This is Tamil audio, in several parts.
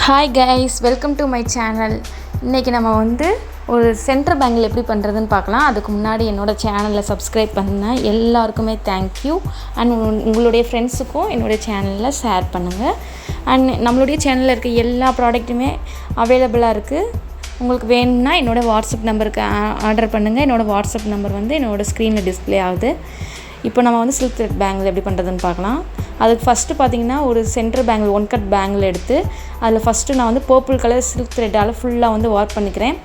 Hi guys, welcome to my channel. இன்றைக்கி நம்ம ஒரு சென்டர் பேங்கிள் எப்படி பண்ணுறதுன்னு பார்க்கலாம். அதுக்கு முன்னாடி என்னோடய சேனலில் சப்ஸ்கிரைப் பண்ண எல்லாருக்குமே தேங்க்யூ. அண்ட் உங்களுடைய ஃப்ரெண்ட்ஸுக்கும் என்னுடைய சேனலில் ஷேர் பண்ணுங்கள். அண்ட் நம்மளுடைய சேனலில் இருக்க எல்லா ப்ராடக்ட்டுமே அவைலபிளாக இருக்குது. உங்களுக்கு வேணும்னா என்னோடய வாட்ஸ்அப் நம்பருக்கு ஆர்டர் பண்ணுங்கள். என்னோடய வாட்ஸ்அப் நம்பர் என்னோடய ஸ்க்ரீனில் டிஸ்பிளே ஆகுது. இப்போ நம்ம சில்க் த்ரெட் பேங்கிள் எப்படி பண்ணுறதுன்னு பார்க்கலாம். அதுக்கு ஃபஸ்ட்டு பார்த்திங்கன்னா ஒரு சென்டர் பேங்கிள் 1 கட் பேங்கிள் எடுத்து அதில் ஃபஸ்ட்டு நான் பர்பிள் கலர் சில்க் த்ரெட்டால் ஃபுல்லாக வார்ப் பண்ணிக்கிறேன்.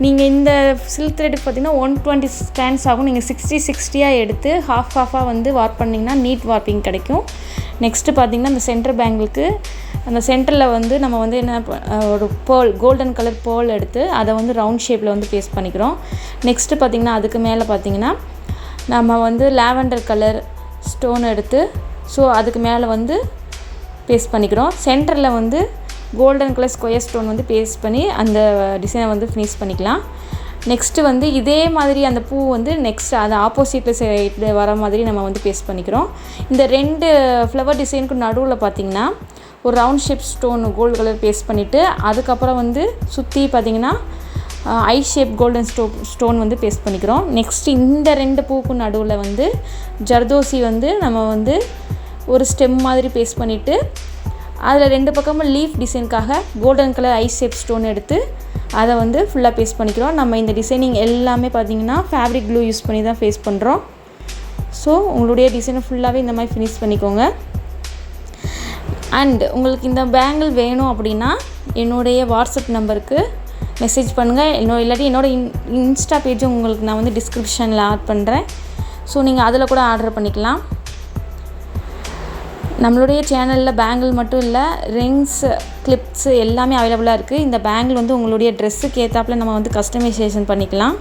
நீங்கள் இந்த சில்க் த்ரெட்டுக்கு பார்த்திங்கன்னா 120 ஸ்டாண்ட்ஸ் ஆகும். நீங்கள் 60-60 எடுத்து ஹாஃபாக வார்ப் பண்ணிங்கன்னா நீட் வார்ப்பிங் கிடைக்கும். நெக்ஸ்ட்டு பார்த்திங்கன்னா இந்த சென்டர் பேங்கிளுக்கு அந்த சென்டரில் நம்ம என்ன ஒரு கோல்டன் கலர் பேர்ல் எடுத்து அதை ரவுண்ட் ஷேப்பில் பேஸ்ட் பண்ணிக்கிறோம். நெக்ஸ்ட்டு பார்த்திங்கன்னா அதுக்கு மேலே பார்த்திங்கன்னா நம்ம லாவெண்டர் கலர் ஸ்டோன் எடுத்து அதுக்கு மேலே பேஸ்ட் பண்ணிக்கிறோம். சென்டரில் golden colour square stone paste பண்ணி அந்த டிசைனை ஃபினிஷ் பண்ணிக்கலாம். நெக்ஸ்ட்டு இதே மாதிரி அந்த பூ நெக்ஸ்ட் அது ஆப்போசிட்டில் சைடு வர மாதிரி நம்ம பேஸ்ட் பண்ணிக்கிறோம். இந்த 2 ஃப்ளவர் டிசைனுக்கு நடுவில் பார்த்திங்கன்னா ஒரு round shape stone gold colour paste பண்ணிவிட்டு அதுக்கப்புறம் சுற்றி பார்த்திங்கன்னா I shape golden stone paste பண்ணிக்கிறோம். நெக்ஸ்ட்டு இந்த 2 பூக்கும் நடுவில் ஜர்தோசி நம்ம ஒரு ஸ்டெம் மாதிரி பேஸ்ட் பண்ணிவிட்டு அதில் 2 பக்கமும் லீஃப் டிசைனுக்காக கோல்டன் கலர் ஐ ஷேப் ஸ்டோன் எடுத்து அதை ஃபுல்லாக பேஸ்ட் பண்ணிக்கிறோம். நம்ம இந்த டிசைனிங் எல்லாமே பார்த்திங்கன்னா ஃபேப்ரிக் க்ளூ யூஸ் பண்ணி தான் பேஸ்ட் பண்ணுறோம். ஸோ உங்களுடைய டிசைனை ஃபுல்லாகவே இந்த மாதிரி ஃபினிஷ் பண்ணிக்கோங்க. அண்ட் உங்களுக்கு இந்த பேங்கிள் வேணும் அப்படின்னா என்னுடைய வாட்ஸ்அப் நம்பருக்கு மெசேஜ் பண்ணுங்கள். இல்லாட்டி என்னோடய இன்ஸ்டா பேஜும் உங்களுக்கு நான் டிஸ்கிரிப்ஷனில் ஆட் பண்ணுறேன். ஸோ நீங்கள் அதில் கூட ஆர்டர் பண்ணிக்கலாம். நம்மளுடைய சேனலில் பேங்கிள் மட்டும் இல்லை, ரிங்ஸ், கிளிப்ஸு எல்லாமே அவைலபிளாக இருக்குது. இந்த பேங்கிள் உங்களுடைய ட்ரெஸ்ஸுக்கு ஏற்றாப்புல நம்ம கஸ்டமைசேஷன் பண்ணிக்கலாம்.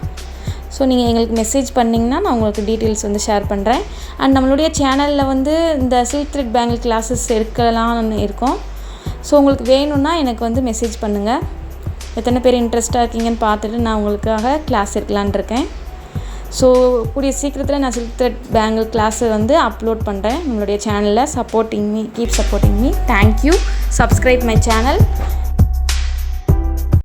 ஸோ நீங்கள் எங்களுக்கு மெசேஜ் பண்ணிங்கன்னா நான் உங்களுக்கு டீட்டெயில்ஸ் ஷேர் பண்ணுறேன். அண்ட் நம்மளுடைய சேனலில் இந்த சில்க் த்ரெட் பேங்கிள் கிளாஸஸ் எடுக்கலாம்னு இருக்கோம். ஸோ உங்களுக்கு வேணும்னா எனக்கு மெசேஜ் பண்ணுங்கள். எத்தனை பேர் இன்ட்ரெஸ்ட்டாக இருக்கீங்கன்னு பார்த்துட்டு நான் உங்களுக்காக கிளாஸ் எடுக்கலான் இருக்கேன். ஸோ கூடிய சீக்கிரத்தில் நான் சில்க் த்ரெட் பேங்கிள் கிளாஸை அப்லோட் பண்ணுறேன் நம்மளுடைய சேனலில். Keep supporting me. Thank you. Subscribe my channel.